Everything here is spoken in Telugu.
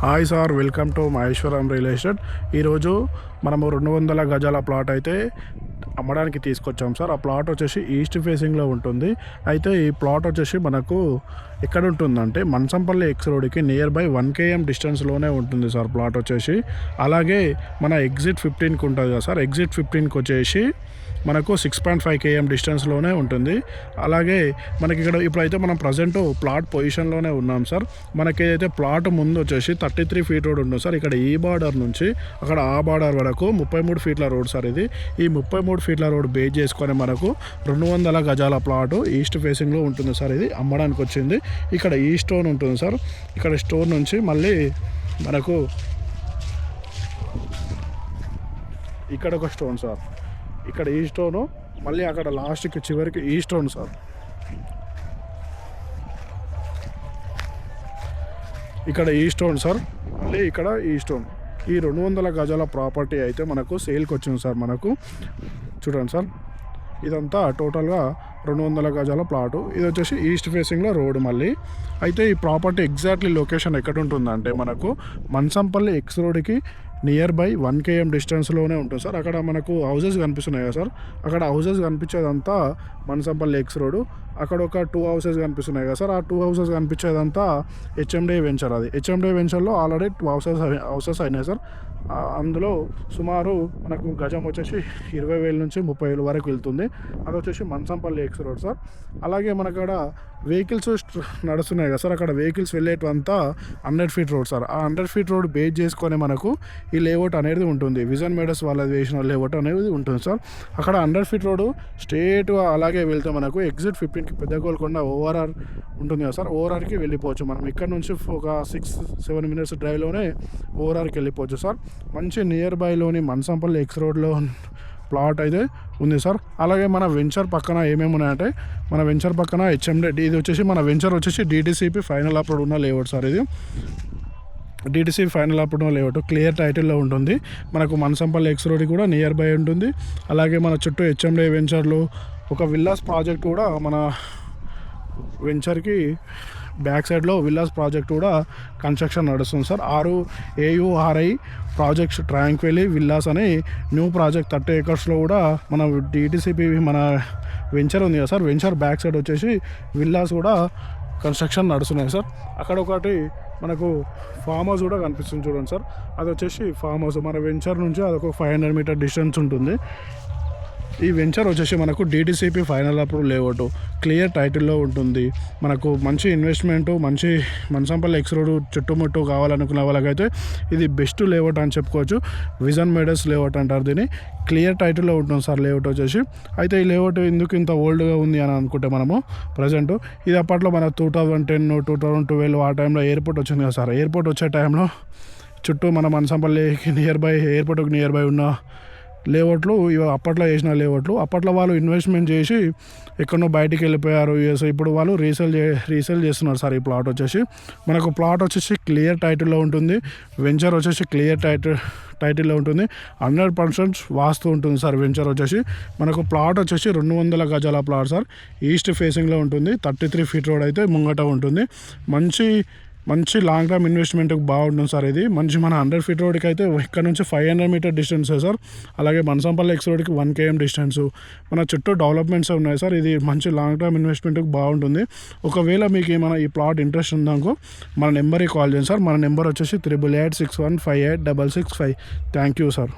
Hi sir, welcome to Maheshwaram real estate. ఈరోజు మనము 200 గజాల ప్లాట్ అయితే అమ్మడానికి తీసుకొచ్చాం సార్. ఆ ప్లాట్ వచ్చేసి ఈస్ట్ ఫేసింగ్లో ఉంటుంది. అయితే ఈ ప్లాట్ వచ్చేసి మనకు ఎక్కడ ఉంటుందంటే మంచంపల్లి ఎక్స్ రోడ్కి నియర్ బై 1 km డిస్టెన్స్లోనే ఉంటుంది సార్ ప్లాట్ వచ్చేసి. అలాగే మన ఎగ్జిట్ 15కి ఉంటుంది కదా సార్, ఎగ్జిట్ 15కి వచ్చేసి మనకు 6.5 km డిస్టెన్స్లోనే ఉంటుంది. అలాగే మనకి ఇక్కడ ఇప్పుడైతే మనం ప్రజెంట్ ప్లాట్ పొజిషన్లోనే ఉన్నాం సార్. మనకి ఏదైతే ప్లాట్ ముందు వచ్చేసి 33 ఫీట్ రోడ్ ఉంటుంది సార్. ఇక్కడ ఈ బార్డర్ నుంచి అక్కడ ఆ బార్డర్ వరకు 33 ఫీట్ల రోడ్ సార్. ఇది ఈ 33 ఫీట్ల రోడ్ బేస్ చేసుకొని మనకు 200 గజాల ప్లాటు ఈస్ట్ ఫేసింగ్లో ఉంటుంది సార్. ఇది అమ్మడానికి వచ్చింది. ఇక్కడ ఈ స్టోన్ ఉంటుంది సార్. ఇక్కడ స్టోన్ నుంచి మళ్ళీ మనకు ఇక్కడ ఒక స్టోన్ సార్, ఇక్కడ ఈ స్టోను, మళ్ళీ అక్కడ లాస్ట్కి చివరికి ఈ స్టోన్ సార్. ఇక్కడ ఈ స్టోన్ సార్, మళ్ళీ ఇక్కడ ఈ స్టోన్. ఈ 200 గజాల ప్రాపర్టీ అయితే మనకు సేల్కి వచ్చింది సార్. మనకు చూడండి సార్, ఇదంతా టోటల్గా 200 గజాల ప్లాటు. ఇది వచ్చేసి ఈస్ట్ ఫేసింగ్లో రోడ్. మళ్ళీ అయితే ఈ ప్రాపర్టీ ఎగ్జాక్ట్లీ లొకేషన్ ఎక్కడ ఉంటుందంటే మనకు మంచంపల్లి ఎక్స్ రోడ్కి నియర్ బై 1 km డిస్టెన్స్లోనే ఉంటుంది సార్. అక్కడ మనకు హౌసెస్ కనిపిస్తున్నాయి కదా సార్, అక్కడ హౌసెస్ కనిపించేదంతా మంచంపల్లి ఎక్స్ రోడ్. అక్కడ ఒక 2 హౌసెస్ కనిపిస్తున్నాయి కదా సార్, ఆ 2 హౌసెస్ కనిపించేదంతా హెచ్ఎండే వెంచర్. అది హెచ్ఎండే వెంచర్లో ఆల్రెడీ 2 హౌసెస్ అయినాయి సార్. అందులో సుమారు మనకు గజం వచ్చేసి 20,000 నుంచి 30,000 వరకు వెళ్తుంది. అది వచ్చేసి మంచంపల్లి ఎక్స్ రోడ్ సార్. అలాగే మనకాడ వెహికల్స్ నడుస్తున్నాయి కదా సార్, అక్కడ వెహికల్స్ వెళ్ళేటంతా 100 ఫీట్ రోడ్ సార్. ఆ 100 ఫీట్ రోడ్ బేస్ చేసుకొని మనకు ఈ లేఅవుట్ అనేది ఉంటుంది. విజన్ మేడస్ వాళ్ళది వేసిన లేఅవుట్ అనేది ఉంటుంది సార్. అక్కడ 100 ఫీట్ రోడ్ స్ట్రేట్గా అలాగే వెళ్తే మనకు ఎగ్జిట్ 15కి పెద్ద గోల్కొండ ఓఆర్ఆర్ ఉంటుంది కదా సార్. ఓఆర్ఆర్కి వెళ్ళిపోవచ్చు మనం. ఇక్కడ నుంచి ఒక 6-7 మినిట్స్ డ్రైవ్లోనే ఓఆర్ఆర్కి వెళ్ళిపోవచ్చు సార్. మంచి నియర్ బైలోని మంచంపల్లి ఎక్స్ రోడ్లో ప్లాట్ అయితే ఉంది సార్. అలాగే మన వెంచర్ పక్కన ఏమేమి ఉన్నాయంటే, మన వెంచర్ పక్కన హెచ్ఎండే, ఇది వచ్చేసి మన వెంచర్ వచ్చేసి డిటిసిపి ఫైనల్ అప్లోడ్ ఉన్న లేఅవుట్ సార్. ఇది డిటిసి ఫైనల్ అప్లోడ్ ఉన్న లేఅవుట్ క్లియర్ టైటిల్లో ఉంటుంది. మనకు మంచంపల్లి ఎక్స్ రోడ్ కూడా నియర్ బై ఉంటుంది. అలాగే మన చుట్టూ హెచ్ఎండే వెంచర్లు, ఒక విల్లాస్ ప్రాజెక్ట్ కూడా మన వెంచర్కి బ్యాక్ సైడ్లో విల్లాస్ ప్రాజెక్ట్ కూడా కన్స్ట్రక్షన్ నడుస్తుంది సార్. AURI ప్రాజెక్ట్స్ ట్రాంక్వెలీ విల్లాస్ అని న్యూ ప్రాజెక్ట్ 30 acresలో కూడా మన డిటిసిపి మన వెంచర్ ఉంది కదా సార్. వెంచర్ బ్యాక్ సైడ్ వచ్చేసి విల్లాస్ కూడా కన్స్ట్రక్షన్ నడుస్తున్నాయి సార్. అక్కడ ఒకటి మనకు ఫామ్ హౌస్ కూడా కనిపిస్తుంది చూడండి సార్. అది వచ్చేసి ఫామ్ హౌస్. మన వెంచర్ నుంచి అదొక 500 మీటర్ డిస్టెన్స్ ఉంటుంది. ఈ వెంచర్ వచ్చేసి మనకు DTCP final approve layout clear టైటిల్లో ఉంటుంది. మనకు మంచి ఇన్వెస్ట్మెంటు, మంచి మంచంపల్లి ఎక్స్ రోడ్ చుట్టుముట్టు కావాలనుకున్న వాళ్ళకైతే ఇది బెస్ట్ లేఅవుట్ అని చెప్పుకోవచ్చు. విజన్ మేడస్ లేఅవుట్ అంటారు దీన్ని. క్లియర్ టైటిల్లో ఉంటుంది సార్ లేఅవుట్ వచ్చేసి. అయితే ఈ లేఅవుట్ ఎందుకు ఇంత ఓల్డ్గా ఉంది అని అనుకుంటే మనము ప్రజెంట్ ఇది అప్పట్లో మన 2010, 2012 ఆ టైంలో ఎయిర్పోర్ట్ వచ్చింది కదా సార్. ఎయిర్పోర్ట్ వచ్చే టైంలో చుట్టూ మన మంచంపల్లికి నియర్ బై, ఎయిర్పోర్ట్కి నియర్ బై ఉన్న లేఅవుట్లు ఇవి అప్పట్లో వేసిన లేఅవుట్లు. అప్పట్లో వాళ్ళు ఇన్వెస్ట్మెంట్ చేసి ఎక్కడో బయటికి వెళ్ళిపోయారు యూఎస్. ఇప్పుడు వాళ్ళు రీసేల్ చేస్తున్నారు సార్. ఈ ప్లాట్ వచ్చేసి మనకు ప్లాట్ వచ్చేసి క్లియర్ టైటిల్లో ఉంటుంది. వెంచర్ వచ్చేసి క్లియర్ టైటిల్లో ఉంటుంది. 100% వాస్తు ఉంటుంది సార్. వెంచర్ వచ్చేసి మనకు ప్లాట్ వచ్చేసి 200 గజాల ప్లాట్ సార్. ఈస్ట్ ఫేసింగ్లో ఉంటుంది. 33 ఫీట్ రోడ్ అయితే ముంగట ఉంటుంది. మంచి లాంగ్ టర్మ్ ఇన్వెస్ట్మెంట్కి బాగుంటుంది సార్. ఇది మంచి మన 100 ఫీట్ రోడ్కి అయితే ఇక్కడ నుంచి 500 మీటర్ డిస్టెన్స్ సార్. అలాగే మంచంపల్లి ఎక్స్ రోడ్కి 1 km డిస్టెన్స్. మన చుట్టూ డెవలప్మెంట్స్ ఉన్నాయి సార్. ఇది మంచి లాంగ్ టర్మ్ ఇన్వెస్ట్మెంట్కి బాగుంటుంది. ఒకవేళ మీకు ఏమైనా ఈ ప్లాట్ ఇంట్రెస్ట్ ఉందనుకో మన నెంబర్కి కాల్ చేయండి సార్. మన నెంబర్ వచ్చేసి 8886158665. Thank you sir.